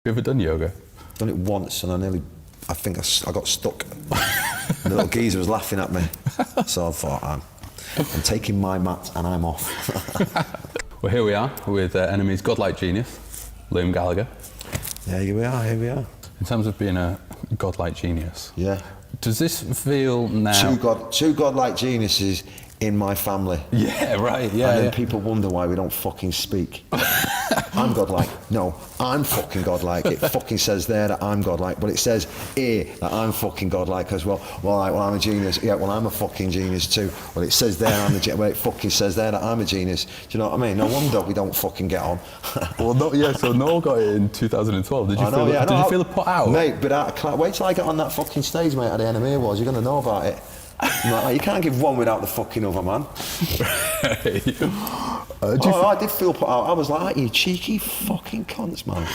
You ever done yoga? Done it once and I think I got stuck. And the little geezer was laughing at me. So I thought, I'm taking my mat and I'm off. Well, here we are with NME's Godlike Genius, Liam Gallagher. Yeah, here we are. In terms of being a godlike genius, yeah. Does this feel now... Two godlike geniuses in my family. Yeah, right, yeah. And then people wonder why we don't fucking speak. I'm godlike. No, I'm fucking godlike. It fucking says there that I'm godlike, but it says here that I'm fucking godlike as well. Well, I'm a genius. Yeah, well, I'm a fucking genius too. Well, it says there I'm a genius. Well, it fucking says there that I'm a genius. Do you know what I mean? No wonder we don't fucking get on. Well, no, yeah, so Noel got it in 2012. Did you feel it put out? Mate, but wait till I get on that fucking stage, mate, at the NME Awards. You're going to know about it. You can't give one without the fucking other, man. I did feel put out. I was like, you cheeky fucking cunts, man.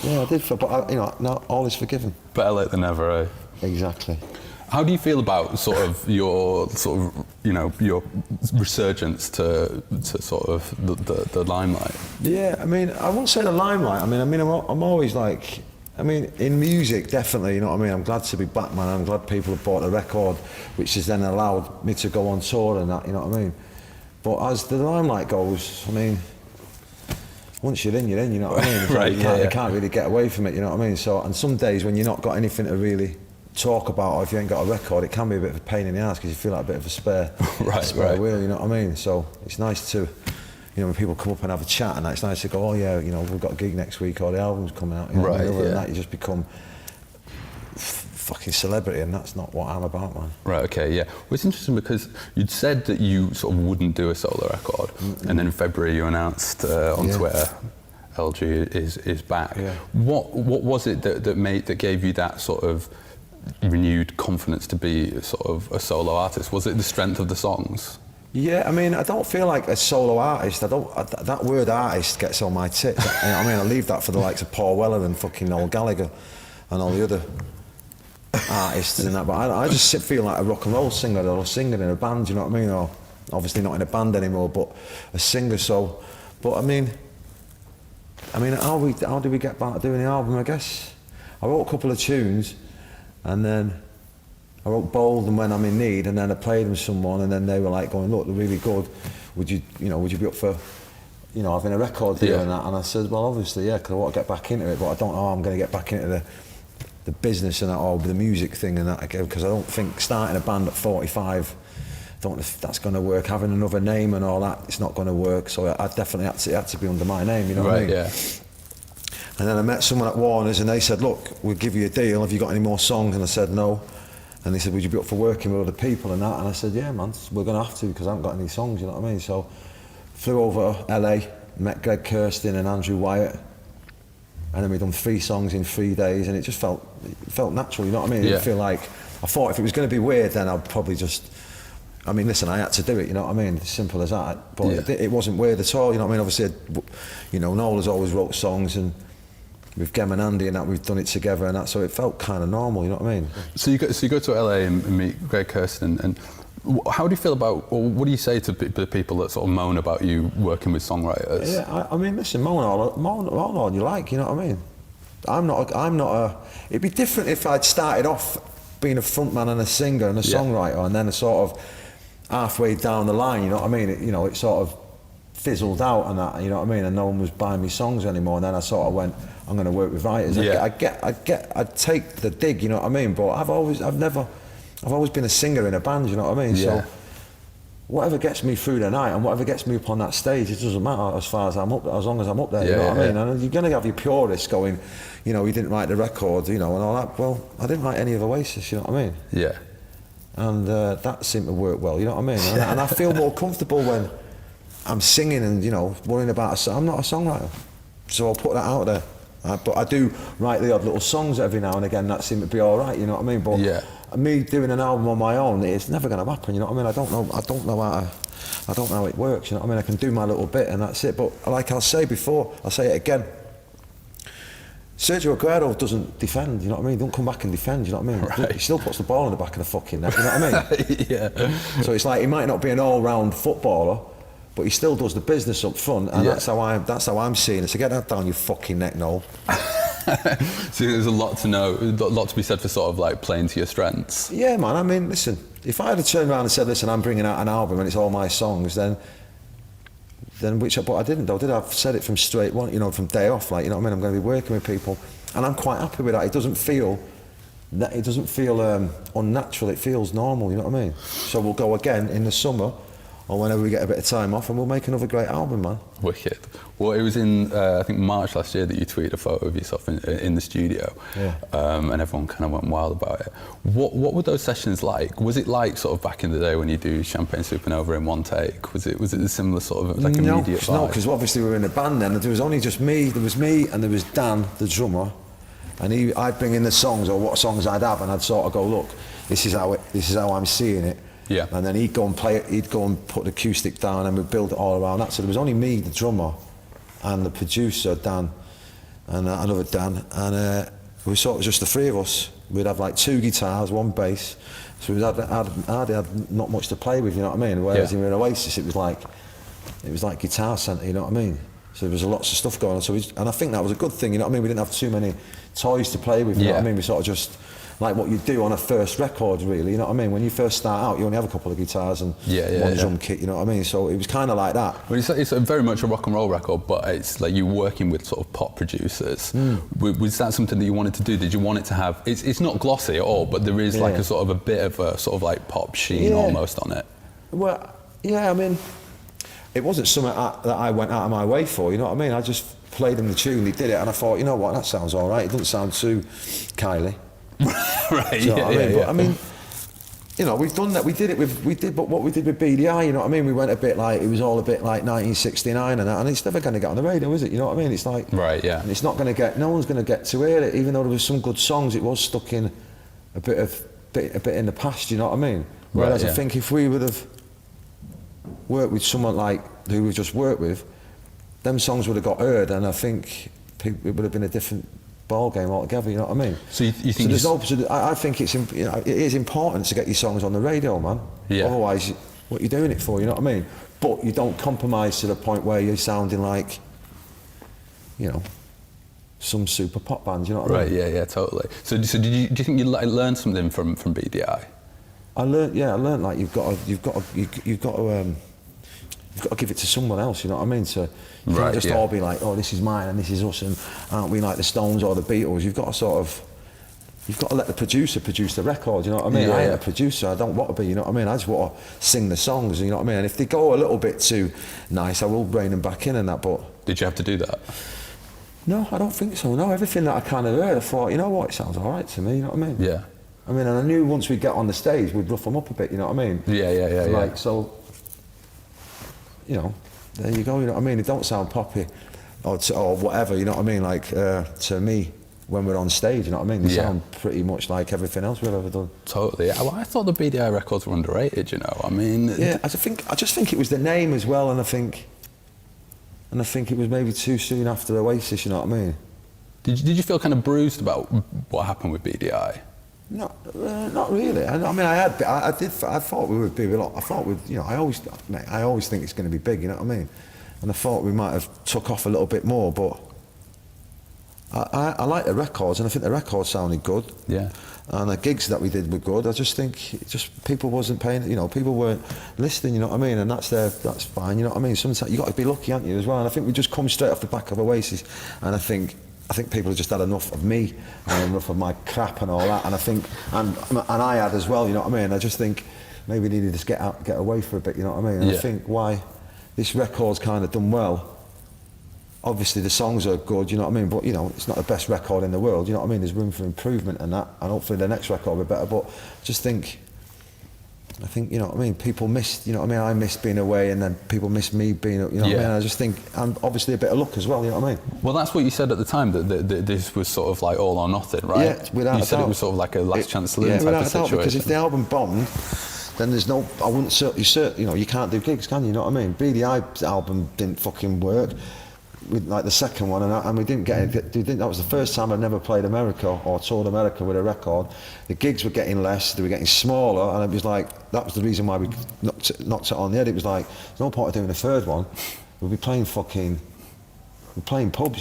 Yeah, I did feel, but not all is forgiven. Better late than never, eh? Exactly. How do you feel about your resurgence to sort of the limelight? Yeah, I mean, I won't say the limelight. I mean, I'm always like. I mean, in music, definitely, you know what I mean? I'm glad to be back, man. I'm glad people have bought the record, which has then allowed me to go on tour and that, you know what I mean? But as the limelight goes, I mean, once you're in, you know what I mean? Right, you can't really get away from it, you know what I mean? So, and some days when you're not got anything to really talk about, or if you ain't got a record, it can be a bit of a pain in the ass because you feel like a bit of a spare wheel, you know what I mean? So it's nice to, when people come up and have a chat and that, it's nice to go, oh yeah, we've got a gig next week or the album's coming out, and that you just become fucking celebrity, and that's not what I'm about, man. Right, okay, yeah. Well, it's interesting because you'd said that you sort of wouldn't do a solo record, and then in February you announced on Twitter, LG is back. Yeah. What was it that gave you that sort of renewed confidence to be sort of a solo artist? Was it the strength of the songs? Yeah, I mean, I don't feel like a solo artist. That word artist gets on my tits. You know what I mean? I leave that for the likes of Paul Weller and fucking Liam Gallagher and all the other artists and that. But I just feel like a rock and roll singer or a singer in a band, you know what I mean? Or obviously not in a band anymore, but a singer. So, but I mean, how did we get back to doing the album? I guess I wrote a couple of tunes, and then I wrote Bold and When I'm in Need, and then I played them to someone, and then they were like going, look, they're really good. Would you be up for, having a record deal and that? And I said, well, obviously, yeah, because I want to get back into it, but I don't know how I'm going to get back into the business and that, or the music thing and that again, because I don't think starting a band at 45, I don't know if that's going to work. Having another name and all that, it's not going to work. So I definitely had to be under my name, you know what I mean? Yeah. And then I met someone at Warner's, and they said, look, we'll give you a deal. Have you got any more songs? And I said, no. And they said, would you be up for working with other people and that? And I said, yeah, man, we're going to have to, because I haven't got any songs, you know what I mean? So flew over LA, met Greg Kirsten and Andrew Wyatt, and then we done 3 songs in 3 days, and it just felt natural, you know what I mean? Yeah. It feel like, I thought if it was going to be weird, then I'd probably just, listen, I had to do it, you know what I mean? As simple as that. But it wasn't weird at all, you know what I mean? Obviously, Noel has always wrote songs, and with Gem and Andy and that, we've done it together and that, so it felt kind of normal, you know what I mean? So you go to LA and meet Greg Kirsten, and how do you feel about, or what do you say to the people that sort of moan about you working with songwriters? Yeah, listen, moan all you like, you know what I mean? I'm not it'd be different if I'd started off being a frontman and a singer and a songwriter, and then a sort of halfway down the line, you know what I mean? It sort of fizzled out and that, you know what I mean? And no one was buying me songs anymore, and then I sort of went, I'm going to work with writers. Yeah. I'd take the dig, you know what I mean? But I've always been a singer in a band, you know what I mean? Yeah. So whatever gets me through the night and whatever gets me up on that stage, it doesn't matter as long as I'm up there, you know what I mean? And you're going to have your purists going, you didn't write the record, and all that. Well, I didn't write any of Oasis, you know what I mean? Yeah. And that seemed to work well, you know what I mean? And I feel more comfortable when I'm singing and, worrying about I'm not a songwriter, so I'll put that out there. But I do write the odd little songs every now and again that seem to be all right, you know what I mean? But me doing an album on my own, it's never going to happen, you know what I mean? I don't know how it works, you know what I mean? I can do my little bit and that's it. But like I'll say before, I'll say it again. Sergio Aguero doesn't defend, you know what I mean? Don't come back and defend, you know what I mean? Right. He still puts the ball in the back of the fucking net, you know what I mean? Yeah. So it's like, he might not be an all-round footballer, but he still does the business up front, and that's how I'm seeing it. So get that down your fucking neck, Noel. So there's a lot to know, a lot to be said for sort of like playing to your strengths. Yeah, man. I mean, listen, if I had turned around and said, listen, I'm bringing out an album and it's all my songs, then but I didn't, though, did I? I've said it from straight one, you know, from day off, like, you know what I mean? I'm going to be working with people, and I'm quite happy with that. It doesn't feel unnatural. It feels normal, you know what I mean? So we'll go again in the summer, or whenever we get a bit of time off, and we'll make another great album, man. Wicked. Well, it was in, I think, March last year that you tweeted a photo of yourself in the studio, and everyone kind of went wild about it. What were those sessions like? Was it like sort of back in the day when you do Champagne Supernova in one take? Was it a similar sort of like immediate vibe? No, because obviously we were in a band then, and there was only just me. There was me, and there was Dan, the drummer, and I'd bring in the songs or what songs I'd have, and I'd sort of go, look, this is how I'm seeing it. Yeah. And then he'd go and play it, he'd go and put the acoustic down, and we'd build it all around that. So there was only me, the drummer, and the producer, Dan, and another Dan, and we sort of just the three of us. We'd have like 2 guitars, 1 bass, so we had not much to play with, you know what I mean? Whereas in Oasis, it was like Guitar Centre, you know what I mean? So there was lots of stuff going on. And I think that was a good thing, you know what I mean? We didn't have too many toys to play with, you know what I mean? We sort of just, like what you do on a first record, really, you know what I mean? When you first start out, you only have a couple of guitars and one drum kit, you know what I mean? So it was kind of like that. Well, it's very much a rock and roll record, but it's like you working with sort of pop producers. Was that something that you wanted to do? Did you want it to have, it's not glossy at all, but there is like a sort of a bit of a sort of like pop sheen almost on it. Well, yeah, I mean, it wasn't something that I went out of my way for, you know what I mean? I just played them the tune, they did it, and I thought, you know what, that sounds all right. It doesn't sound too Kylie. Right, you know what I mean? But I mean, you know, we've done that. But what we did with Beady Eye, you know what I mean? We went a bit like, it was all a bit like 1969 and that, and it's never going to get on the radio, is it? You know what I mean? It's like, right, yeah. And it's not going to get, no one's going to get to hear it, even though there was some good songs. It was stuck in a bit in the past. You know what I mean? Whereas I think if we would have worked with someone like who we just worked with, them songs would have got heard, and I think it would have been a different ball game altogether, you know what I mean? So you think I think it's, you know, it is important to get your songs on the radio, man. Yeah. Otherwise, what you're doing it for, you know what I mean? But you don't compromise to the point where you're sounding like, you know, some super pop bands, you know what I mean? Right, yeah, totally. So do you think you learned something from Beady Eye? I learned like you've got to give it to someone else, you know what I mean? So you can't just all be like, oh, this is mine and this is us, and aren't we like the Stones or the Beatles? You've got to let the producer produce the record, you know what I mean? I ain't a producer, I don't want to be, you know what I mean? I just want to sing the songs, you know what I mean? And if they go a little bit too nice, I will rein them back in and that, but... Did you have to do that? No, I don't think so, no. Everything that I kind of heard, I thought, you know what, it sounds all right to me, you know what I mean? Yeah. I mean, and I knew once we get on the stage, we'd rough them up a bit, you know what I mean? Yeah. So, you know, there you go, you know what I mean? It don't sound poppy or whatever, you know what I mean? Like, to me, when we're on stage, you know what I mean? They sound pretty much like everything else we've ever done. Totally. Well, I thought the Beady Eye records were underrated, you know, I mean... Yeah, I just think it was the name as well, and I think it was maybe too soon after Oasis, you know what I mean? Did you feel kind of bruised about what happened with Beady Eye? No, not really. I mean, I thought we would be a lot. I thought we'd, you know, I always think it's going to be big. You know what I mean? And I thought we might have took off a little bit more, but I like the records, and I think the records sounded good. Yeah. And the gigs that we did were good. I just think people wasn't paying. You know, people weren't listening. You know what I mean? And that's fine. You know what I mean? Sometimes you got to be lucky, haven't you, as well? And I think we just come straight off the back of Oasis, and I think people have just had enough of me and enough of my crap and all that, and I think, and I had as well, you know what I mean? I just think maybe we need to just get away for a bit, you know what I mean? And I think why this record's kind of done well. Obviously the songs are good, you know what I mean? But, you know, it's not the best record in the world, you know what I mean? There's room for improvement and that, and hopefully the next record will be better, but I think, you know what I mean, people missed, you know what I mean, I missed being away, and then people missed me being, you know what I mean, I just think, and obviously a bit of luck as well, you know what I mean. Well, that's what you said at the time, that this was sort of like all or nothing, right? Yeah, without a doubt. You said it was sort of like a last chance saloon type of situation. Because if the album bombed, then there's no, I wouldn't, you know, you can't do gigs, can you know what I mean? Beady Eye's album didn't fucking work. like the second one, and we didn't get it. That was the first time I'd never played America or toured America with a record. The gigs were getting less, they were getting smaller, and it was like, that was the reason why we knocked it on the head. It was like, there's no point of doing a third one. We'll be playing pubs,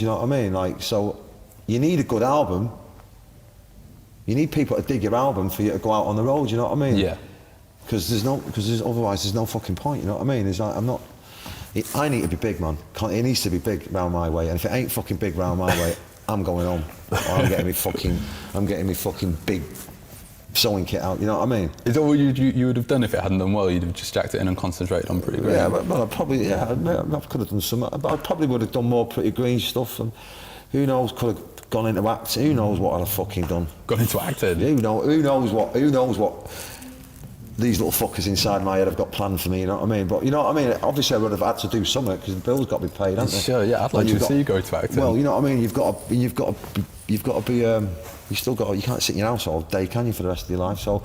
you know what I mean? Like, so you need a good album. You need people to dig your album for you to go out on the road, you know what I mean? Yeah. Because otherwise there's no fucking point, you know what I mean? It's like, I need to be big, man. It needs to be big round my way, and if it ain't fucking big round my way, I'm going home. Or I'm getting me fucking big sewing kit out, you know what I mean? Is that what you would have done if it hadn't done well? You'd have just jacked it in and concentrated on Pretty Green? Yeah, but I probably, I could have done some, but I probably would have done more Pretty Green stuff, and who knows, could have gone into acting, who knows what I'd have fucking done. Gone into acting? Who knows what these little fuckers inside my head have got planned for me, you know what I mean? But you know what I mean? Obviously I would have had to do something, because the bills got to be paid, haven't they? Sure, yeah, I'd like to see you go to acting. Well, you know what I mean? You've got to be, you can't sit in your house all day, can you, for the rest of your life? So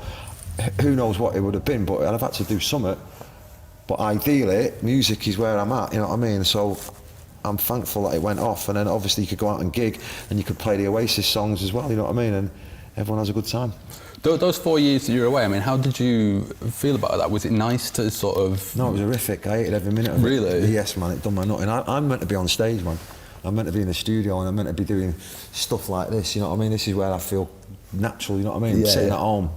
who knows what it would have been, but I'd have had to do something. But ideally, music is where I'm at, you know what I mean? So I'm thankful that it went off, and then obviously you could go out and gig, and you could play the Oasis songs as well, you know what I mean? And everyone has a good time. Those 4 years that you were away, I mean, how did you feel about that? Was it nice to sort of... No, it was horrific. I hated every minute of it. Really? Yes, man, it done my nothing. I'm meant to be on stage, man. I'm meant to be in the studio, and I'm meant to be doing stuff like this, you know what I mean? This is where I feel natural, you know what I mean? Yeah, Sitting yeah. at home,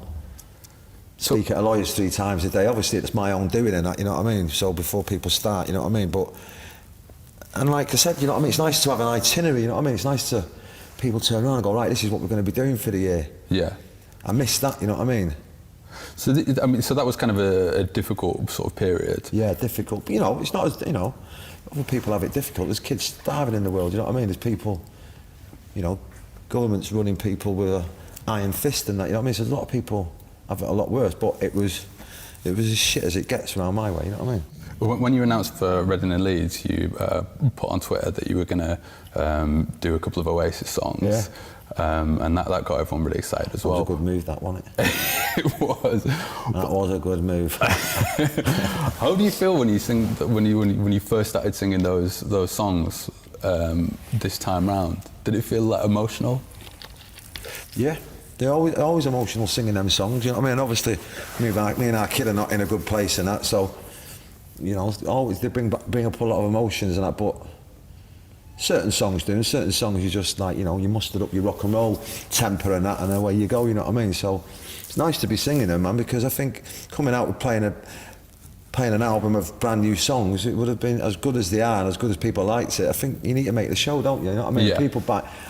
speak at a lawyer's 3 times a day. Obviously, it's my own doing and that, you know what I mean? So before people start, you know what I mean? But, and like I said, you know what I mean? It's nice to have an itinerary, you know what I mean? It's nice to, people turn around and go, right, this is what we're going to be doing for the year. Yeah. I miss that, you know what I mean? So, so that was kind of a difficult sort of period. Yeah, difficult. But, you know, it's not as, you know, other people have it difficult. There's kids starving in the world, you know what I mean? There's people, you know, governments running people with an iron fist and that, you know what I mean? So there's a lot of people have it a lot worse, but it was as shit as it gets around my way, you know what I mean? When you announced for Reading and Leeds, you put on Twitter that you were going to do a couple of Oasis songs. Yeah. And that got everyone really excited as well. It was a good move, that, wasn't it? It was. That was a good move. How do you feel when you sing, when you first started singing those songs this time round? Did it feel like emotional? Yeah. They're always emotional singing them songs, you know what I mean? Obviously, me and our kid are not in a good place and that, so, you know, always they bring up a lot of emotions and that, but certain songs you just like, you know, you mustered up your rock and roll temper and that, and away you go, you know what I mean? So it's nice to be singing them, man, because I think coming out with playing an album of brand new songs, it would have been as good as they are and as good as people liked it. I think you need to make the show, don't you? You know what I mean? Yeah. People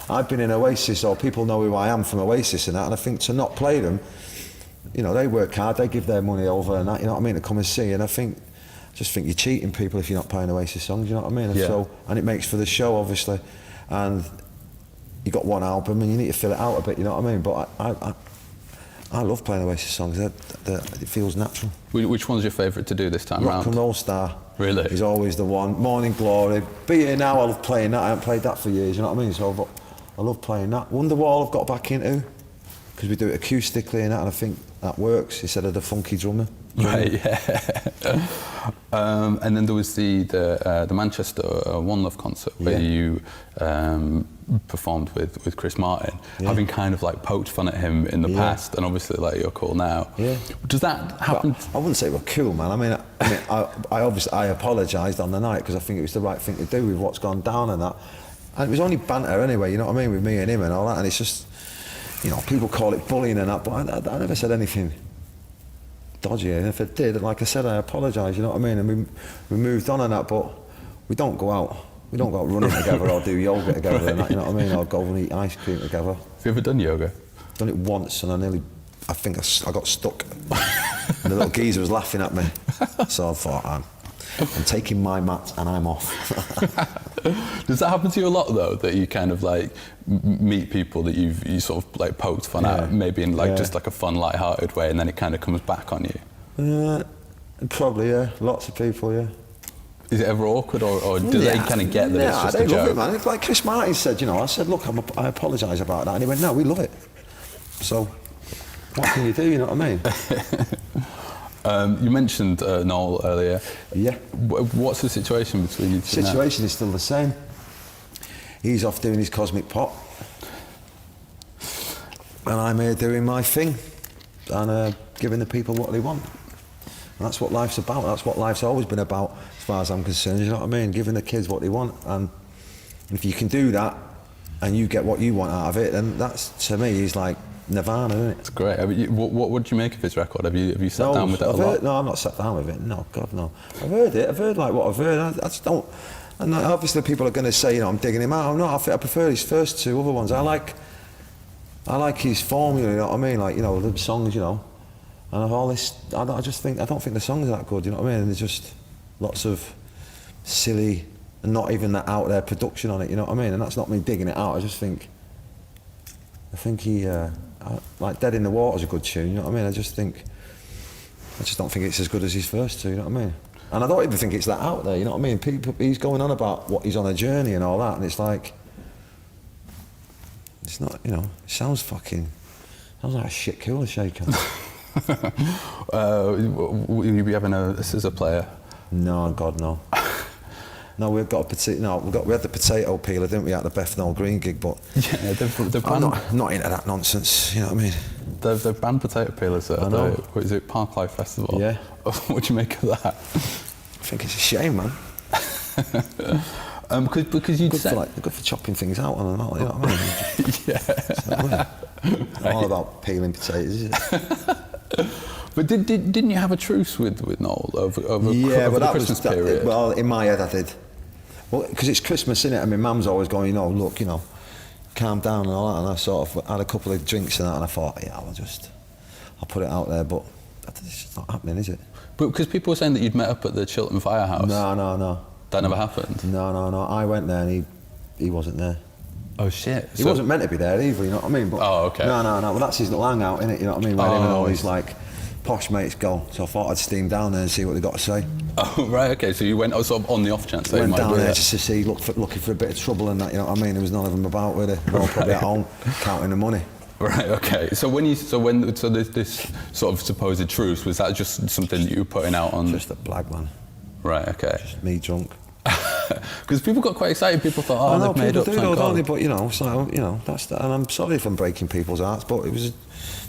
I've been in Oasis, or people know who I am from Oasis and that, and I think to not play them, you know, they work hard, they give their money over and that, you know what I mean, to come and see, and I just think you're cheating people if you're not playing Oasis songs, you know what I mean? Yeah. So, and it makes for the show, obviously, and you got one album and you need to fill it out a bit, you know what I mean? But I love playing Oasis songs. It feels natural. Which one's your favourite to do this time round? Rock and Roll Star. Really? Is always the one. Morning Glory. Be Here Now, I love playing that. I haven't played that for years, you know what I mean? So I love playing that. Wonderwall I've got back into, because we do it acoustically and that, and I think that works instead of the funky drummer. Right, yeah. And then there was the Manchester One Love concert where you performed with Chris Martin, having kind of like poked fun at him in the past, and obviously like you're cool now. Yeah. Does that happen? But I wouldn't say we're cool, man. I mean, I obviously apologised on the night because I think it was the right thing to do with what's gone down and that. And it was only banter anyway, you know what I mean, with me and him and all that. And it's just, you know, people call it bullying and that, but I never said anything dodgy, and if it did, like I said, I apologise, you know what I mean, and we moved on and that, but we don't go out running together or do yoga together and that, you know what I mean, or go and eat ice cream together. Have you ever done yoga? Done it once and I think I got stuck and the little geezer was laughing at me, so I thought, I'm taking my mat and I'm off. Does that happen to you a lot though, that you kind of like meet people that you sort of like poked fun at, maybe in like just like a fun, light-hearted way, and then it kind of comes back on you? Probably, yeah. Lots of people, yeah. Is it ever awkward, or do they kind of get that it's just a joke? They love it, man. It's like Chris Martin said, you know, I said, look, I apologise about that, and he went, no, we love it. So, what can you do, you know what I mean? You mentioned Noel earlier. Yeah. What's the situation between you two now? Situation is still the same. He's off doing his cosmic pop. And I'm here doing my thing and giving the people what they want. And that's what life's about. That's what life's always been about, as far as I'm concerned. You know what I mean? Giving the kids what they want. And if you can do that and you get what you want out of it, then that's, to me, is like nirvana, isn't it? It's great. I mean, what do you make of his record? Have you sat down with it a lot? No, I've not sat down with it. No, God, no. I've heard it. I've heard like what I've heard. I just don't. And obviously, people are going to say, you know, I'm digging him out. I'm not. I prefer his first two other ones. I like his formula. You know what I mean? Like, you know, the songs. You know, and of all this, I don't think the songs are that good. You know what I mean? And there's just lots of silly and not even that out there production on it. You know what I mean? And that's not me digging it out. I think he. Like Dead in the Water's a good tune, you know what I mean? I just don't think it's as good as his first two, you know what I mean? And I don't even think it's that out there, you know what I mean? He's going on about what he's on a journey and all that, and it's like, it's not, you know, it sounds like a shit cooler shaker. Will you be having a scissor player? No, God, no. No, we had the potato peeler, didn't we, at the Bethnal Green gig, but yeah, they've I'm not into that nonsense, you know what I mean? They've banned potato peelers at what is it, Park Life Festival? Yeah. What do you make of that? I think it's a shame, man. Because you'd said... They're good for chopping things out and all, you know what I mean? Yeah. It's all about peeling potatoes, isn't it? But didn't you have a truce with Noel over the Christmas period? Well, in my head I did. Well, because it's Christmas, innit? And my mum's always going, you know, look, you know, calm down and all that. And I sort of had a couple of drinks and that, and I thought, yeah, I'll put it out there, but it's just not happening, is it? But because people were saying that you'd met up at the Chiltern Firehouse. No. That never happened? No. I went there and he wasn't there. Oh, shit. He wasn't meant to be there either, you know what I mean? But oh, okay. No. Well, that's his little hangout, innit? You know what I mean? Where him and all his, like, posh mates go. So I thought I'd steam down there and see what they got to say. Oh, right, okay. So you went sort of on the off chance. Went down there just to see, looking for a bit of trouble and that, you know what I mean? There was none of them about, were there? They were all probably at home counting the money. Right, okay. So this sort of supposed truce, was that just something that you were putting out on? Just a blag, man. Right, okay. Just me drunk. Because people got quite excited. People thought, they've made up. People do, don't they? But you know, so you know, that's that. And I'm sorry if I'm breaking people's hearts, but it was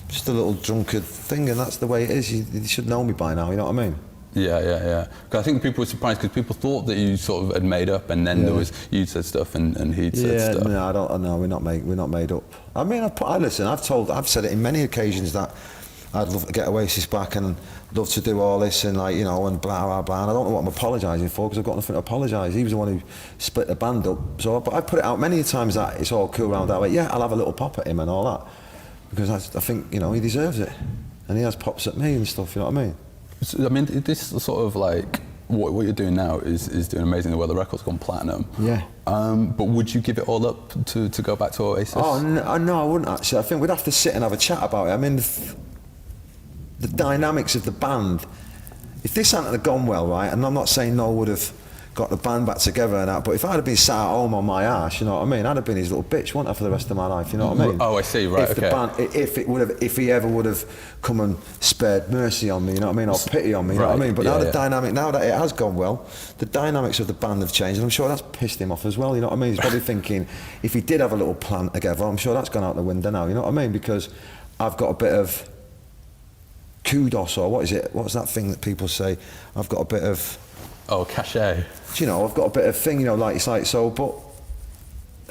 just a little drunkard thing, and that's the way it is. You should know me by now. You know what I mean? Yeah. Because I think people were surprised because people thought that you sort of had made up, and then you'd said stuff and he'd said stuff. No, I don't. No, we're not made up. I mean, I've said it in many occasions that I'd love to get Oasis back and love to do all this and, like, you know, and blah blah blah. And I don't know what I'm apologising for, because I've got nothing to apologise. He was the one who split the band up. So, but I put it out many times that it's all cool around that way. Yeah, I'll have a little pop at him and all that, because I think, you know, he deserves it, and he has pops at me and stuff. You know what I mean? So, I mean, this sort of like what you're doing now is doing amazingly well. The record's gone platinum. Yeah. But would you give it all up to go back to Oasis? Oh no, I wouldn't actually. I think we'd have to sit and have a chat about it. I mean, the dynamics of the band. If this hadn't gone well, right, and I'm not saying Noel would have got the band back together and that, but if I'd have been sat at home on my arse, you know what I mean, I'd have been his little bitch, wouldn't I, for the rest of my life, you know what I mean? Oh, I see, right, if if he ever would have come and spared mercy on me, you know what I mean, or pity on me, you know what I mean? But now the dynamic, now that it has gone well, the dynamics of the band have changed, and I'm sure that's pissed him off as well, you know what I mean? He's probably thinking, if he did have a little plan together, I'm sure that's gone out the window now, you know what I mean? Because I've got a bit of kudos, or what's that thing that people say? I've got a bit of... Oh, cachet. You know, I've got a bit of thing, you know, like, it's like, so, but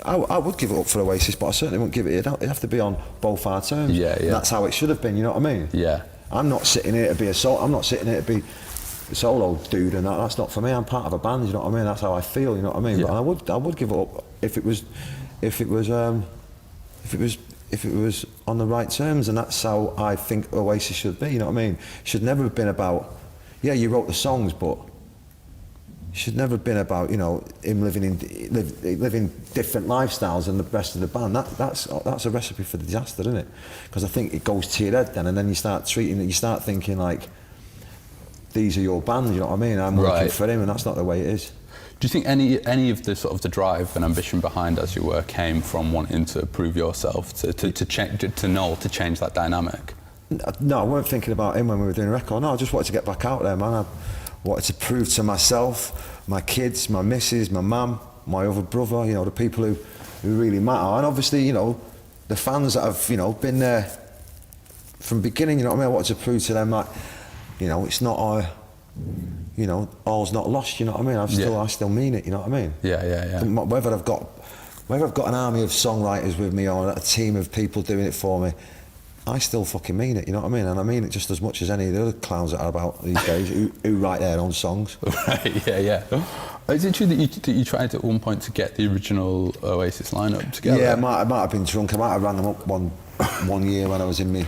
I would give it up for Oasis, but I certainly wouldn't give it, it'd have to be on both our terms. Yeah. And that's how it should have been, you know what I mean? Yeah. I'm not sitting here to be a solo dude and that, that's not for me. I'm part of a band, you know what I mean? That's how I feel, you know what I mean? Yeah. But I would give it up if it was on the right terms, and that's how I think Oasis should be, you know what I mean? It should never have been about, yeah, you wrote the songs, but it should never have been about, you know, him living different lifestyles than the rest of the band. That's a recipe for disaster, isn't it? Because I think it goes to your head then, and then you start thinking like, these are your bands, you know what I mean? I'm working for him, and that's not the way it is. Do you think any of the sort of the drive and ambition behind As You Were came from wanting to prove yourself, to Noel, to change that dynamic? No, I weren't thinking about him when we were doing a record. No, I just wanted to get back out there, man. I wanted to prove to myself, my kids, my missus, my mum, my other brother, you know, the people who really matter. And obviously, you know, the fans that have, you know, been there from beginning, you know what I mean? I wanted to prove to them that, you know, it's not you know, all's not lost, you know what I mean? I still mean it, you know what I mean? Yeah. Whether I've got an army of songwriters with me or a team of people doing it for me, I still fucking mean it, you know what I mean? And I mean it just as much as any of the other clowns that are about these days who write their own songs. Right, yeah. Is it true that you tried at one point to get the original Oasis lineup together? Yeah, I might have been drunk. I might have rang them up one year when I was in me.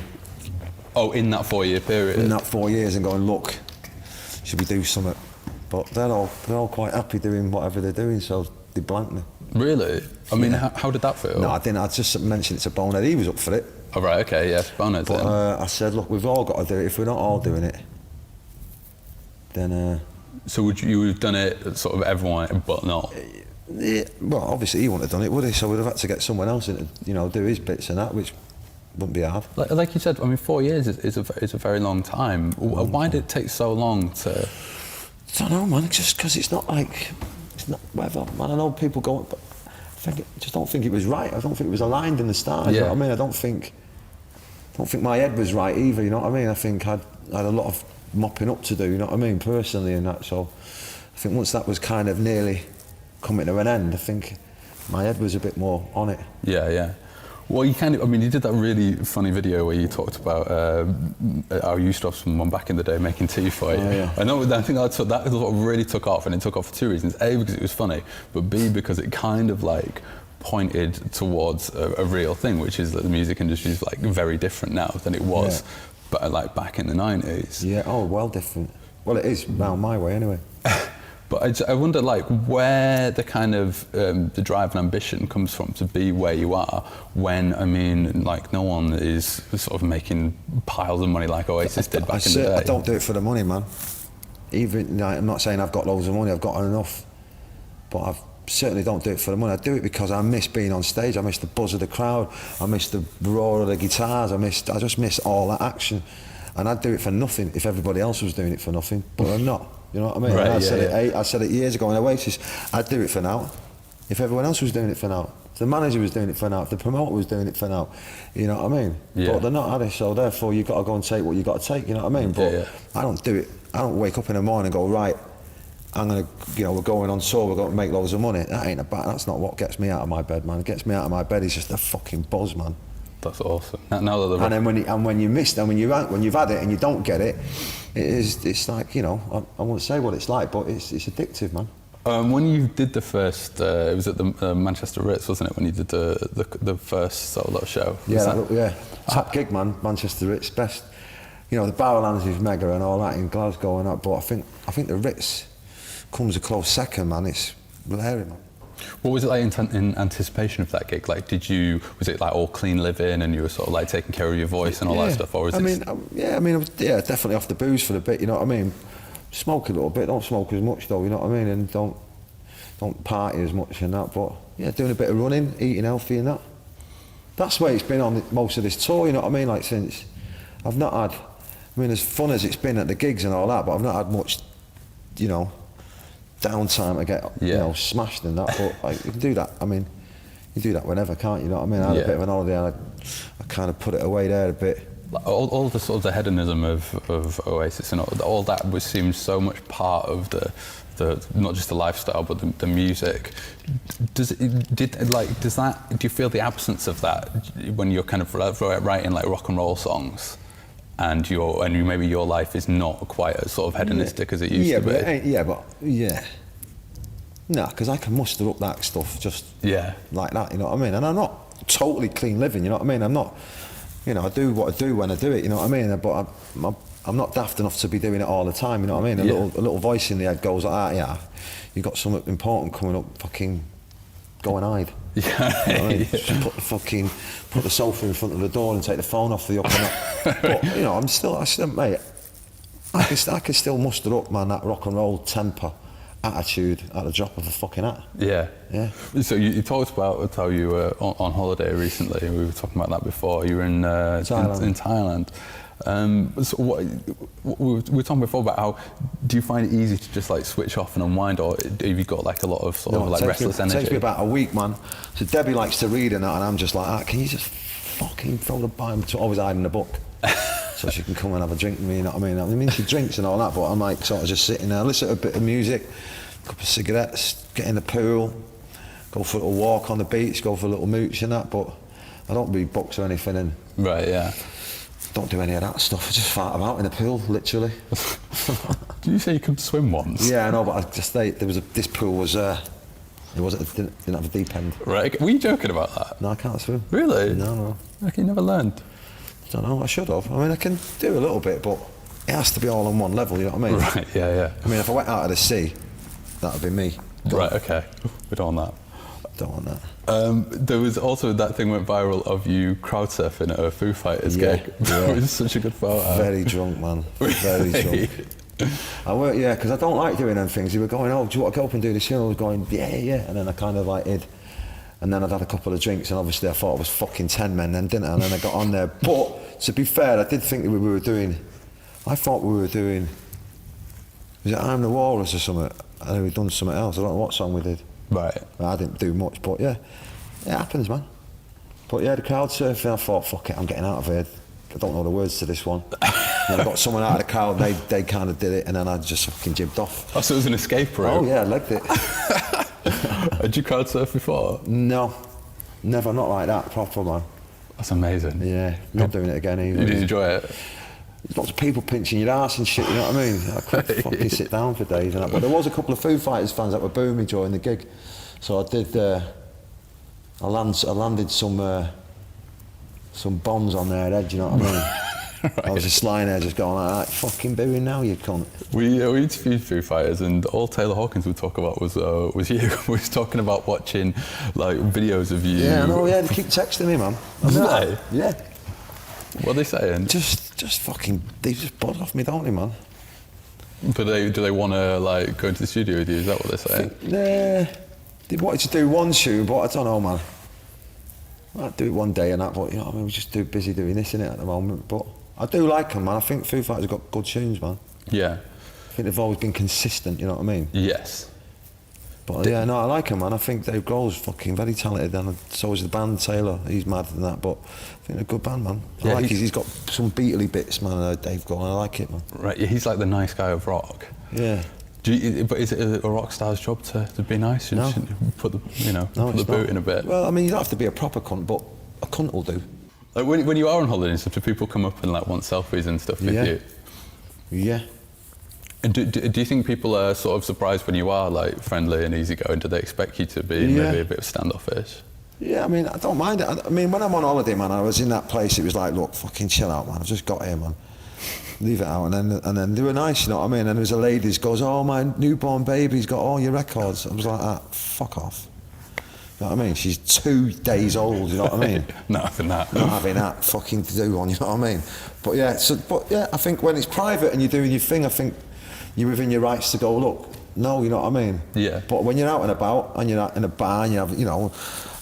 Oh, in that 4-year period? In that 4 years and going, look, should we do something? But they're all quite happy doing whatever they're doing, so they blanked me. Really? I mean, how did that feel? No, I didn't. I just mentioned it to Bonehead. He was up for it. Oh, right, okay, yeah, Bonehead's But I said, look, we've all got to do it. If we're not all doing it, then... So would you have done it, sort of everyone, but not? Yeah, well, obviously he wouldn't have done it, would he? So we'd have had to get someone else in to, you know, do his bits and that, which wouldn't be hard. Like you said, I mean, 4 years is a very long time. Why did it take so long to... I don't know, man, just because it's not whatever, man. I know people go, but I just don't think it was right. I don't think it was aligned in the stars, you know what I mean? I don't think my head was right either, you know what I mean? I think I had a lot of mopping up to do, you know what I mean, personally and that. So I think once that was kind of nearly coming to an end, I think my head was a bit more on it. Yeah. Well, you did that really funny video where you talked about how you used to have someone back in the day making tea for you. Oh, yeah. I think that really took off, and it took off for two reasons. A, because it was funny, but B, because it kind of like pointed towards a real thing, which is that the music industry is like very different now than it was, but like back in the 90s. Yeah, well different. Well, it is round my way anyway. But I wonder, like, where the kind of the drive and ambition comes from to be where you are when, I mean, like, no one is sort of making piles of money like Oasis did back in the day. I don't do it for the money, man. Even, I'm not saying I've got loads of money, I've got enough, but I certainly don't do it for the money. I do it because I miss being on stage, I miss the buzz of the crowd, I miss the roar of the guitars, I just miss all that action. And I'd do it for nothing if everybody else was doing it for nothing, but I'm not. You know what I mean? Right, I said it years ago in Oasis, I'd do it for now. If everyone else was doing it for now, if the manager was doing it for now, if the promoter was doing it for now, you know what I mean? Yeah. But they're not, are they? So therefore you've got to go and take what you got to take, you know what I mean? But I don't do it. I don't wake up in the morning and go, right, I'm going to, you know, we're going on tour, we're going to make loads of money. That's not what gets me out of my bed, man. What gets me out of my bed is just the fucking buzz, man. That's awesome. Now that and then when you miss them, when you've had it and you don't get it, it's like, you know, I won't say what it's like, but it's addictive, man. When you did the first, it was at the Manchester Ritz, wasn't it? When you did the first solo show. Yeah, top gig, man. Manchester Ritz, best. You know, the Barrowlands is mega and all that in Glasgow and that, but I think the Ritz comes a close second, man. It's hilarious, man. What was it like in anticipation of that gig? Like, was it like all clean living and you were sort of like taking care of your voice and all that stuff, or was it? Definitely off the booze for a bit. You know what I mean? Smoke a little bit. Don't smoke as much though. You know what I mean? And don't party as much and that. But yeah, doing a bit of running, eating healthy and that. That's where it's been on most of this tour. You know what I mean? Like since I've not had. I mean, as fun as it's been at the gigs and all that, but I've not had much. You know. Downtime to get you know smashed and that, but like, you can do that. I mean, you do that whenever, can't you? You know what I mean? I had a bit of an holiday and I kind of put it away there a bit. All the sort of the hedonism of Oasis and all that seems so much part of the not just the lifestyle but the music. Do you feel the absence of that when you're kind of writing like rock and roll songs? And maybe your life is not quite as sort of hedonistic as it used to be. No, because I can muster up that stuff just like that, you know what I mean? And I'm not totally clean living, you know what I mean? I'm not, you know, I do what I do when I do it, you know what I mean? But I'm not daft enough to be doing it all the time, you know what I mean? A little voice in the head goes like, you got something important coming up, fucking go and hide. Yeah. You know what I mean? Put the sofa in front of the door and take the phone off the up and up. But you know, I can still muster up, man, that rock and roll temper attitude at the drop of a fucking hat. Yeah. Yeah. So you talked about how you were on holiday recently. We were talking about that before. You were in Thailand. In Thailand. So we were talking before about how do you find it easy to just like switch off and unwind, or have you got like a lot of sort of like restless energy? It takes me about a week, man. So Debbie likes to read and that, and I'm just like, can you just fucking throw the Bible? Always hiding the book. So she can come and have a drink with me, you know what I mean? I mean, she drinks and all that, but I'm like sort of just sitting there, listen to a bit of music, a couple of cigarettes, get in the pool, go for a little walk on the beach, go for a little mooch and that, but I don't read books or anything and Right, yeah. don't do any of that stuff. I just fart about in the pool, literally. Did you say you could swim once? Yeah, I know, but I just this pool was didn't have a deep end. Right, were you joking about that? No, I can't swim. Really? No. Like you never learned? I don't know, I should have. I mean, I can do a little bit, but it has to be all on one level, you know what I mean? Right, yeah. I mean, if I went out of the sea, that would be me. Right, okay. We don't want that. Don't want that. There was also that thing went viral of you crowd surfing at a Foo Fighters gig. Yeah. It was such a good photo. Very drunk, man. Very drunk. Because I don't like doing them things. They were going, do you want to go up and do this? And I was going, yeah. And then I kind of like hid. And then I'd had a couple of drinks, and obviously I thought it was fucking 10 men then, didn't I? And then I got on there. But to be fair, I did think that I thought we were doing, was it I'm the Walrus or something? I know we'd done something else. I don't know what song we did. Right. I didn't do much, but yeah, it happens, man. But yeah, the crowd surfing, I thought, fuck it, I'm getting out of here. I don't know the words to this one. And then I got someone out of the crowd, they kind of did it, and then I just fucking jibbed off. Oh, so it was an escape route? Oh yeah, I legged it. Had you crowd surf before? No, never, not like that, proper, man. That's amazing. Yeah, not doing it again either. You did enjoy it? There's lots of people pinching your ass and shit, you know what I mean? I couldn't fucking sit down for days and that. But there was a couple of Foo Fighters fans that were booing me during the gig. So I did, I landed some bombs on their head, you know what I mean? Right. I was just lying there just going like that, fucking booing now, you cunt. We interviewed Foo Fighters, and all Taylor Hawkins would talk about was you. We was talking about watching like videos of you. Yeah, I know, yeah, they keep texting me, man. Did they? Yeah. What are they saying? Just fucking, they just buzz off me, don't they, man? But do they want to like go into the studio with you? Is that what they're saying? They wanted to do one shoe, but I don't know, man. I'd do it one day and that, but you know what I mean, we're just too busy doing this, innit, at the moment. But I do like them, man. I think Foo Fighters have got good tunes, man. Yeah. I think they've always been consistent, you know what I mean? Yes. But yeah, no, I like him, man. I think Dave Grohl's fucking very talented, and so is the band, Taylor. He's mad than that, but I think they're a good band, man. I like he's got some Beatley bits, man, Dave Grohl, and I like it, man. Right, yeah, he's like the nice guy of rock. Yeah. But is it a rock star's job to be nice? No. Put the put the boot in a bit. Well, I mean, you don't have to be a proper cunt, but a cunt will do. Like when you are on holiday and stuff, do people come up and like want selfies and stuff with you? Yeah. And do you think people are sort of surprised when you are like friendly and easygoing? Do they expect you to be maybe a bit standoffish? Yeah, I mean, I don't mind it. I mean, when I'm on holiday, man, I was in that place, it was like, look, fucking chill out, man. I've just got here, man. Leave it out. And then they were nice, you know what I mean? And there was a lady who goes, oh, my newborn baby's got all your records. I was like, fuck off. You know what I mean? She's 2 days old, you know what I mean? Not having that. Not having that fucking to do on, you know what I mean? But yeah, I think when it's private and you're doing your thing, I think you're within your rights to go, look, no, you know what I mean? Yeah. But when you're out and about and you're in a bar and you have, you know,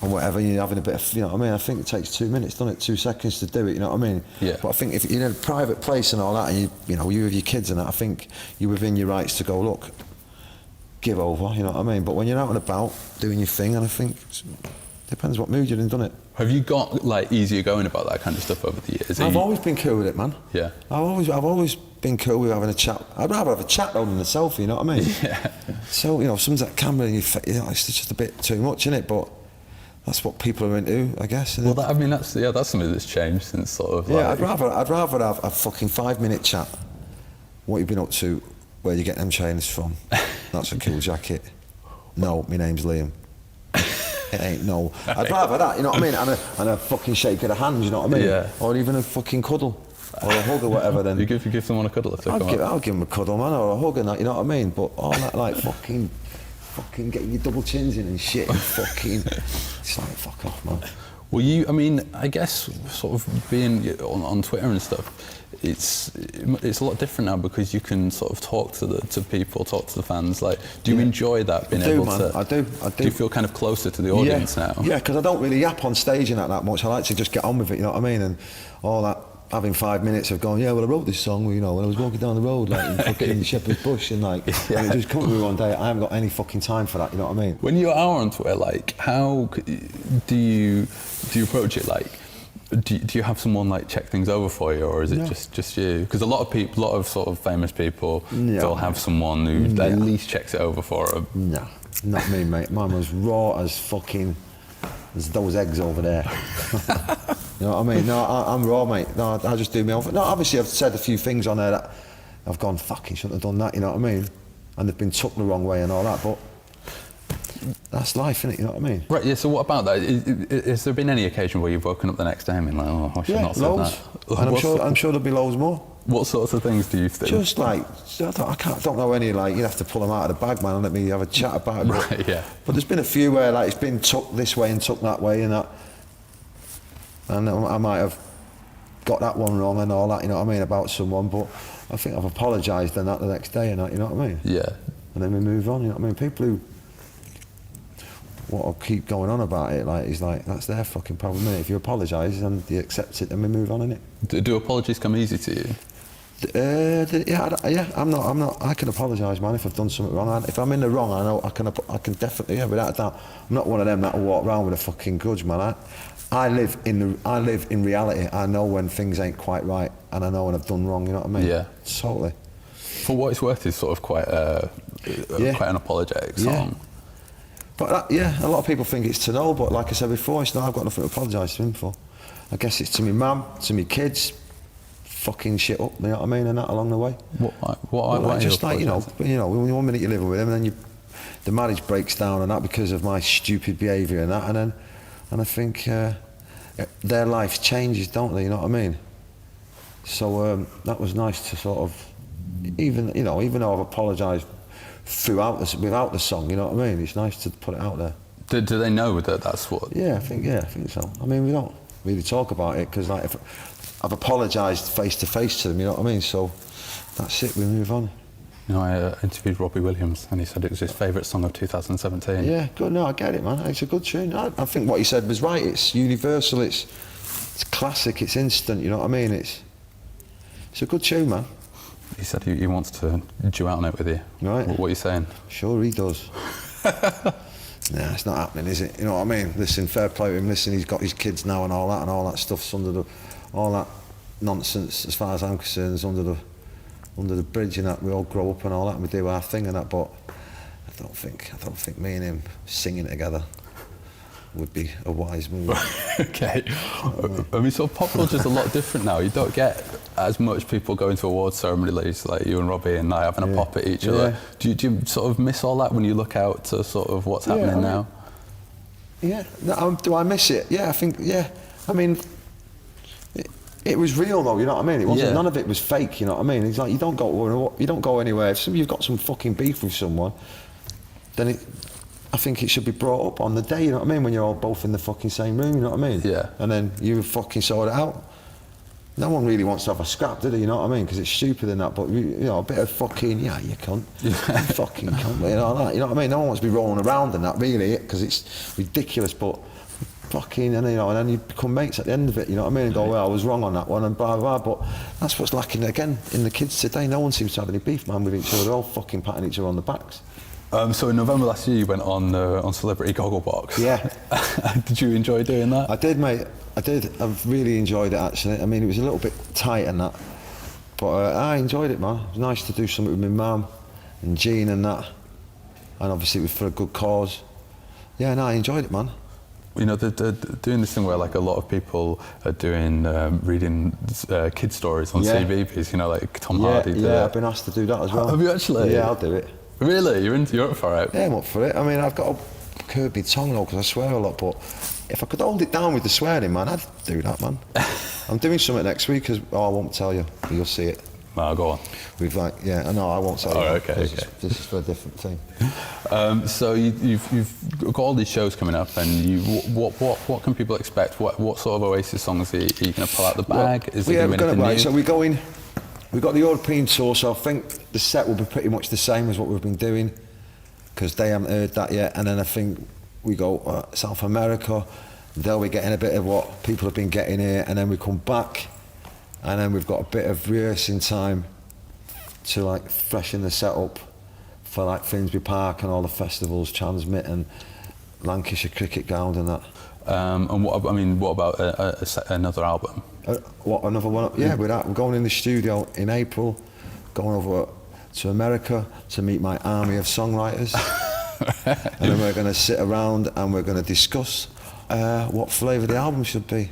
and whatever, and you're having a bit of, you know what I mean? I think it takes 2 minutes, doesn't it? 2 seconds to do it, you know what I mean? Yeah. But I think if you're in a private place and all that, and you with your kids and that, I think you're within your rights to go, look, give over, you know what I mean? But when you're out and about doing your thing, and I think depends what mood you're in, doesn't it? Have you got like easier going about that kind of stuff over the years? I've always been cool with it, man. Yeah. I've always been cool with having a chat. I'd rather have a chat though than a selfie, you know what I mean? Yeah. So, you know, someone's at camera and it's just a bit too much, isn't it? But that's what people are into, I guess. Well, that's something that's changed since sort of. Yeah, I'd rather have a fucking 5-minute chat. What you've been up to? Where you get them trainers from? That's a cool jacket. No, my name's Liam. It ain't no. I'd rather that, you know what I mean? And a fucking shake of the hand, you know what I mean? Yeah. Or even a fucking cuddle. Or a hug or whatever then. You give someone a cuddle if they come up? I'll give them a cuddle, man, or a hug and that, you know what I mean? But all that like fucking getting your double chins in and shit and fucking, it's like, fuck off, man. Well, I mean, I guess sort of being on Twitter and stuff, it's a lot different now because you can sort of talk to people, talk to the fans. Like, do you enjoy that, being able to? I do. Do you feel kind of closer to the audience now? Yeah, because I don't really yap on stage and that much. I like to just get on with it, you know what I mean? And all that, having 5 minutes of going, yeah, well, I wrote this song, you know, when I was walking down the road, like, in fucking Shepherd's Bush, and like, and it just come to me one day, I haven't got any fucking time for that, you know what I mean? When you're out on Twitter, like, how do you approach it? Like, do you have someone like check things over for you, or is it just you? Because a lot of sort of famous people, they'll have someone who at least checks it over for them. No, not me, mate. Mine was raw as fucking as those eggs over there. You know what I mean? No, I'm raw, mate. No, I just do my own thing. No, obviously I've said a few things on there that I've gone, fucking shouldn't have done that, you know what I mean? And they've been took the wrong way and all that, but that's life, innit, you know what I mean? Right, yeah, so what about that? Has there been any occasion where you've woken up the next day and been like, oh, I should not say loads. that? And I'm sure there'll be loads more. What sorts of things do you think? Just like, I don't know any, like, you'd have to pull them out of the bag, man, and let me have a chat about it. Right, yeah. But there's been a few where, like, it's been took this way and took that way and that. And I might have got that one wrong and all that, you know what I mean, about someone, but I think I've apologised and that the next day and that, you know what I mean? Yeah. And then we move on, you know what I mean? People who want to keep going on about it, like, it's like, that's their fucking problem, innit? If you apologise and you accept it, then we move on, innit? Do apologies come easy to you? I'm not. I can apologise, man, if I've done something wrong. If I'm in the wrong, I know I can definitely, without a doubt. I'm not one of them that will walk around with a fucking grudge, man. I live in reality. I know when things ain't quite right, and I know when I've done wrong. You know what I mean? Yeah. Totally. For what it's worth, is sort of quite quite an apologetic song. But a lot of people think it's to know, but like I said before, it's not. I've got nothing to apologise to him for. I guess it's to me mum, to me kids, fucking shit up. You know what I mean? And that along the way. What just like you know, one minute you're living with him, and then the marriage breaks down and that because of my stupid behaviour and that, and I think their life changes, don't they? You know what I mean? So that was nice to sort of, even though I've apologised without the song, you know what I mean? It's nice to put it out there. Do they know that that's what? Yeah, I think so. I mean, we don't really talk about it because, like, if I've apologised face to face to them, you know what I mean? So that's it. We move on. You know, I interviewed Robbie Williams and he said it was his favourite song of 2017. Yeah, good. No, I get it, man. It's a good tune. I think what he said was right. It's universal. It's classic. It's instant. You know what I mean? It's a good tune, man. He said he wants to duet on it with you. Right. What are you saying? Sure, he does. Nah, it's not happening, is it? You know what I mean? Listen, fair play to him. Listen, he's got his kids now and all that stuff's all that nonsense, as far as I'm concerned, is under the bridge and that. We all grow up and all that, and we do our thing and that. But I don't think me and him singing together would be a wise move. Okay. I mean, so pop culture's a lot different now. You don't get as much people going to awards ceremonies like you and Robbie and I having a pop at each other. Do you sort of miss all that when you look out to sort of what's happening now? Yeah. No, do I miss it? Yeah, I think, yeah. I mean, it was real though, you know what I mean? It wasn't, none of it was fake, you know what I mean? It's like, you don't go anywhere. If you've got some fucking beef with someone, then I think it should be brought up on the day, you know what I mean? When you're all both in the fucking same room, you know what I mean? Yeah. And then you fucking sort it out. No one really wants to have a scrap, do they? You know what I mean? Because it's stupid and that, but a bit of fucking, you cunt. You fucking cunt, you know that. You know what I mean? No one wants to be rolling around in that, really, because it's ridiculous, but fucking, and then you become mates at the end of it, you know what I mean? And go, well, I was wrong on that one, and blah, blah, blah. But that's what's lacking, again, in the kids today. No one seems to have any beef, man, with each other. They're all fucking patting each other on the backs. So in November last year, you went on Celebrity Gogglebox. Yeah. Did you enjoy doing that? I did, mate. I did. I've really enjoyed it, actually. I mean, it was a little bit tight and that, but I enjoyed it, man. It was nice to do something with my mum and Jean and that, and obviously it was for a good cause. Yeah, no, I enjoyed it, man. You know, they're doing this thing where, like, a lot of people are doing reading kid stories on CBeebies. You know, like Tom Hardy did. Yeah, I've been asked to do that as well. Have you actually? Yeah, I'll do it. Really? You're up for it? Yeah, I'm up for it. I mean, I've got to curb my tongue though, because I swear a lot, but if I could hold it down with the swearing, man, I'd do that, man. I'm doing something next week, I won't tell you, but you'll see it. Go on. We've like, yeah, no, I won't say that. Okay, okay. This is for a different thing. So you've got all these shows coming up, and what can people expect? What sort of Oasis songs are you going to pull out the bag? Well, is it going to be anything new? So we've got the European tour, so I think the set will be pretty much the same as what we've been doing, because they haven't heard that yet. And then I think we go South America, they'll be getting a bit of what people have been getting here, and then we come back, and then we've got a bit of rehearsing time to like freshen the setup for like Finsbury Park and all the festivals, Transmit and Lancashire Cricket Ground and that. And what about another album? What, another one? Yeah, we're going in the studio in April, going over to America to meet my army of songwriters. And then we're going to sit around and we're going to discuss what flavour the album should be.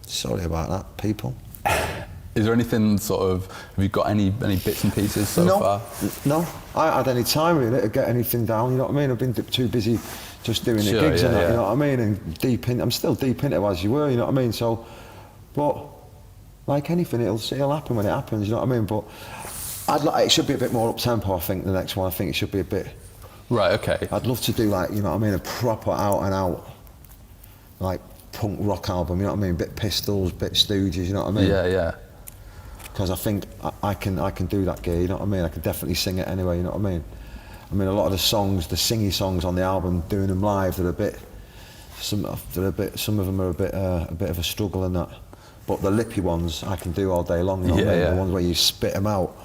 Sorry about that, people. Is there anything sort of, have you got any bits and pieces so far? No, I haven't had any time really to get anything down, you know what I mean? I've been too busy just doing the gigs and that, you know what I mean? And I'm still deep into it as you were, you know what I mean? So, but like anything, it'll happen when it happens, you know what I mean? But it should be a bit more up-tempo, I think, the next one. I think it should be a bit... Right, okay. I'd love to do like, you know what I mean, a proper out-and-out, like, punk rock album, you know what I mean? Bit Pistols, bit Stooges, you know what I mean? Yeah, yeah. Because I think I can do that gear, you know what I mean? I can definitely sing it anyway, you know what I mean? I mean, a lot of the songs, the singy songs on the album, doing them live, some of them are a bit of a struggle in that. But the lippy ones I can do all day long, you know what I mean? The ones where you spit them out,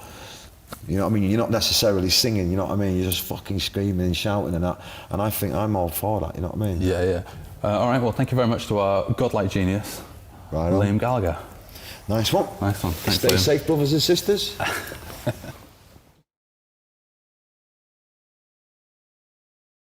you know what I mean? You're not necessarily singing, you know what I mean? You're just fucking screaming and shouting and that. And I think I'm all for that, you know what I mean? Yeah, yeah. All right, well, thank you very much to our godlike genius, right Liam Gallagher. Nice one. Nice one. Thanks, Stay Liam. safe, brothers and sisters.